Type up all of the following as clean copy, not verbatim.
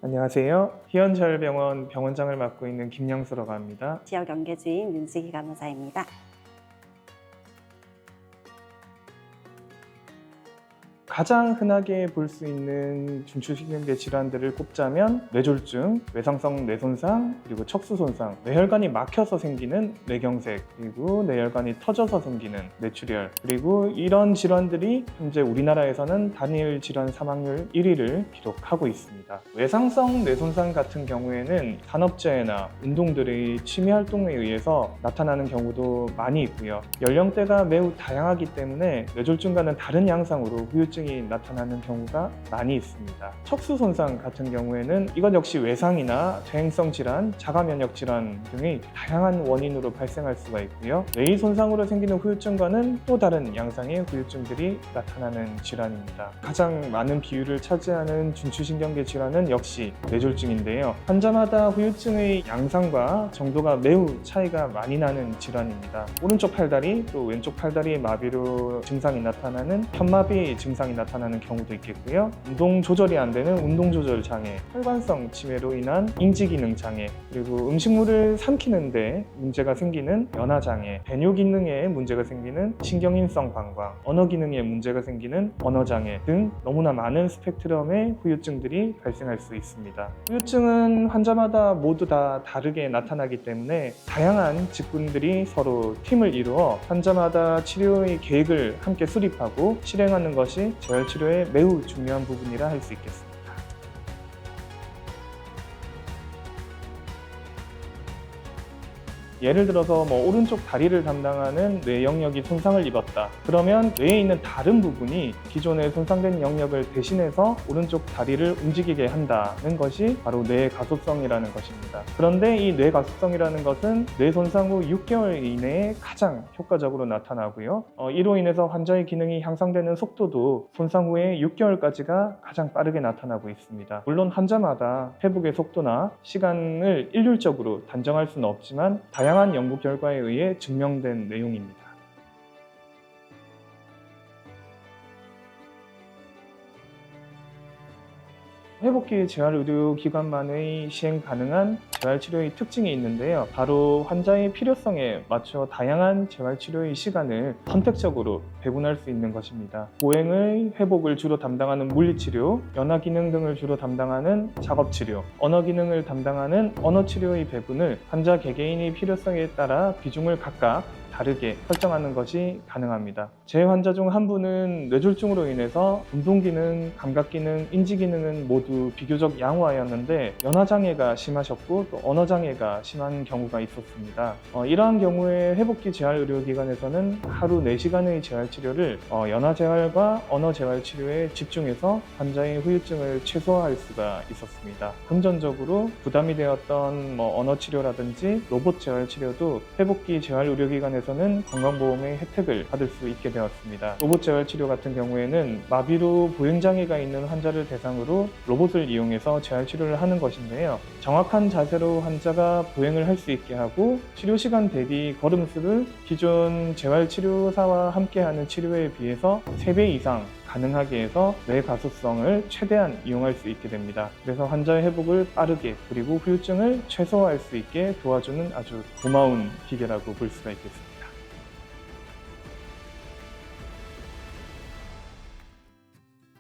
안녕하세요. 희연자율병원 병원장을 맡고 있는 김영수라고 합니다. 지역 연계주인 윤수기 간호사입니다. 가장 흔하게 볼 수 있는 중추신경계 질환들을 꼽자면 뇌졸중, 외상성 뇌손상, 그리고 척수손상, 뇌혈관이 막혀서 생기는 뇌경색, 그리고 뇌혈관이 터져서 생기는 뇌출혈, 그리고 이런 질환들이 현재 우리나라에서는 단일 질환 사망률 1위를 기록하고 있습니다. 외상성 뇌손상 같은 경우에는 산업재해나 운동들의 취미 활동에 의해서 나타나는 경우도 많이 있고요. 연령대가 매우 다양하기 때문에 뇌졸중과는 다른 양상으로 후유증이 나타나는 경우가 많이 있습니다. 척수 손상 같은 경우에는 이것 역시 외상이나 퇴행성 질환, 자가면역 질환 등의 다양한 원인으로 발생할 수가 있고요. 뇌의 손상으로 생기는 후유증과는 또 다른 양상의 후유증들이 나타나는 질환입니다. 가장 많은 비율을 차지하는 중추신경계 질환은 역시 뇌졸중인데요. 환자마다 후유증의 양상과 정도가 매우 차이가 많이 나는 질환입니다. 오른쪽 팔다리 또 왼쪽 팔다리의 마비로 증상이 나타나는 편마비 증상이 나타나는 경우도 있겠고요. 운동 조절이 안 되는 운동 조절 장애, 혈관성 치매로 인한 인지 기능 장애, 그리고 음식물을 삼키는데 문제가 생기는 연화 장애, 배뇨 기능에 문제가 생기는 신경인성 방광, 언어 기능에 문제가 생기는 언어 장애 등 너무나 많은 스펙트럼의 후유증들이 발생할 수 있습니다. 후유증은 환자마다 모두 다 다르게 나타나기 때문에 다양한 직군들이 서로 팀을 이루어 환자마다 치료의 계획을 함께 수립하고 실행하는 것이 재활치료의 매우 중요한 부분이라 할 수 있겠습니다. 예를 들어서 오른쪽 다리를 담당하는 뇌 영역이 손상을 입었다. 그러면 뇌에 있는 다른 부분이 기존에 손상된 영역을 대신해서 오른쪽 다리를 움직이게 한다는 것이 바로 뇌 가소성이라는 것입니다. 그런데 이 뇌 가소성이라는 것은 뇌 손상 후 6개월 이내에 가장 효과적으로 나타나고요. 이로 인해서 환자의 기능이 향상되는 속도도 손상 후에 6개월까지가 가장 빠르게 나타나고 있습니다. 물론 환자마다 회복의 속도나 시간을 일률적으로 단정할 수는 없지만 다양한 연구 결과에 의해 증명된 내용입니다. 회복기 재활의료기관만의 시행 가능한 재활치료의 특징이 있는데요. 바로 환자의 필요성에 맞춰 다양한 재활치료의 시간을 선택적으로 배분할 수 있는 것입니다. 보행의 회복을 주로 담당하는 물리치료, 연화기능 등을 주로 담당하는 작업치료, 언어기능을 담당하는 언어치료의 배분을 환자 개개인의 필요성에 따라 비중을 각각 다르게 설정하는 것이 가능합니다. 제 환자 중 한 분은 뇌졸중으로 인해서 운동기능, 감각기능, 인지기능은 모두 비교적 양호하였는데 연화장애가 심하셨고 또 언어장애가 심한 경우가 있었습니다. 이러한 경우에 회복기 재활의료기관에서는 하루 4시간의 재활치료를 연화재활과 언어재활치료에 집중해서 환자의 후유증을 최소화할 수가 있었습니다. 금전적으로 부담이 되었던 언어치료라든지 로봇 재활치료도 회복기 재활의료기관에서는 건강보험의 혜택을 받을 수 있게 되었습니다. 로봇 재활치료 같은 경우에는 마비로 보행장애가 있는 환자를 대상으로 로봇을 이용해서 재활치료를 하는 것인데요. 정확한 자세로 환자가 보행을 할 수 있게 하고 치료시간 대비 걸음수를 기존 재활치료사와 함께하는 치료에 비해서 3배 이상 가능하게 해서 뇌 가소성을 최대한 이용할 수 있게 됩니다. 그래서 환자의 회복을 빠르게 그리고 후유증을 최소화할 수 있게 도와주는 아주 고마운 기계라고 볼 수가 있겠습니다.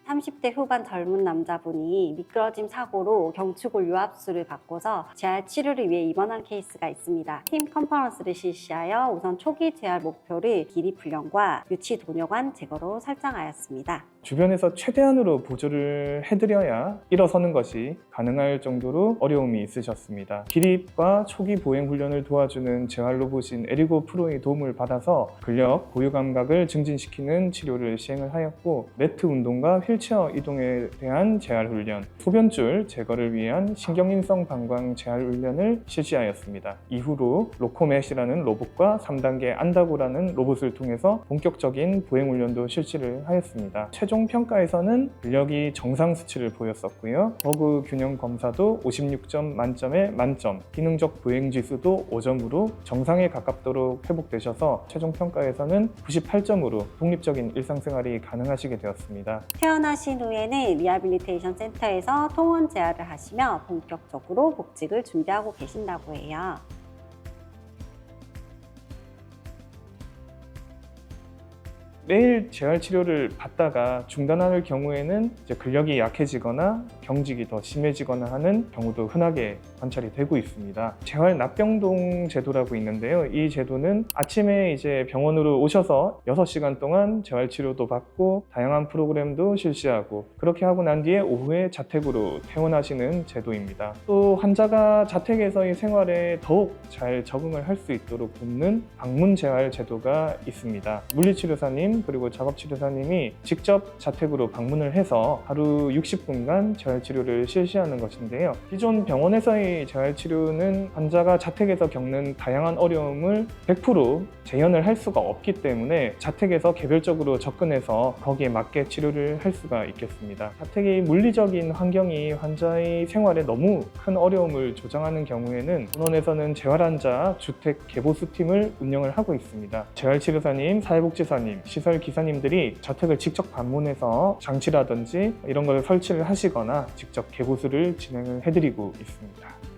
30대 후반 젊은 남자분이 미끄러짐 사고로 경추골 유압수를 받고서 재활 치료를 위해 입원한 케이스가 있습니다. 팀 컨퍼런스를 실시하여 우선 초기 재활 목표를 길이 훈련과 유치 도뇨관 제거로 설정하였습니다. 주변에서 최대한으로 보조를 해드려야 일어서는 것이 가능할 정도로 어려움이 있으셨습니다. 기립과 초기 보행 훈련을 도와주는 재활 로봇인 에리고 프로의 도움을 받아서 근력, 고유 감각을 증진시키는 치료를 시행을 하였고 매트 운동과 휠체어 이동에 대한 재활 훈련, 소변줄 제거를 위한 신경인성 방광 재활 훈련을 실시하였습니다. 이후로 로코맷이라는 로봇과 3단계 안다고라는 로봇을 통해서 본격적인 보행 훈련도 실시를 하였습니다. 최종 평가에서는 근력이 정상 수치를 보였었고요. 버그 균형 검사도 56점 만점에 만점, 기능적 보행 지수도 5점으로 정상에 가깝도록 회복되셔서 최종 평가에서는 98점으로 독립적인 일상생활이 가능하시게 되었습니다. 퇴원하신 후에는 리하빌리테이션 센터에서 통원 재활을 하시며 본격적으로 복직을 준비하고 계신다고 해요. 매일 재활 치료를 받다가 중단할 경우에는 이제 근력이 약해지거나 경직이 더 심해지거나 하는 경우도 흔하게 관찰이 되고 있습니다. 재활 납병동 제도라고 있는데요. 이 제도는 아침에 이제 병원으로 오셔서 6시간 동안 재활 치료도 받고 다양한 프로그램도 실시하고 그렇게 하고 난 뒤에 오후에 자택으로 퇴원하시는 제도입니다. 또 환자가 자택에서의 생활에 더욱 잘 적응을 할 수 있도록 돕는 방문 재활 제도가 있습니다. 물리치료사님 그리고 작업치료사님이 직접 자택으로 방문을 해서 하루 60분간 재활치료를 실시하는 것인데요. 기존 병원에서의 재활치료는 환자가 자택에서 겪는 다양한 어려움을 100% 재현을 할 수가 없기 때문에 자택에서 개별적으로 접근해서 거기에 맞게 치료를 할 수가 있겠습니다. 자택의 물리적인 환경이 환자의 생활에 너무 큰 어려움을 조장하는 경우에는 본원에서는 재활환자 주택 개보수팀을 운영을 하고 있습니다. 재활치료사님, 사회복지사님, 시설 기사님들이 자택을 직접 방문해서 장치라든지 이런 걸 설치를 하시거나 직접 개보수를 진행을 해드리고 있습니다.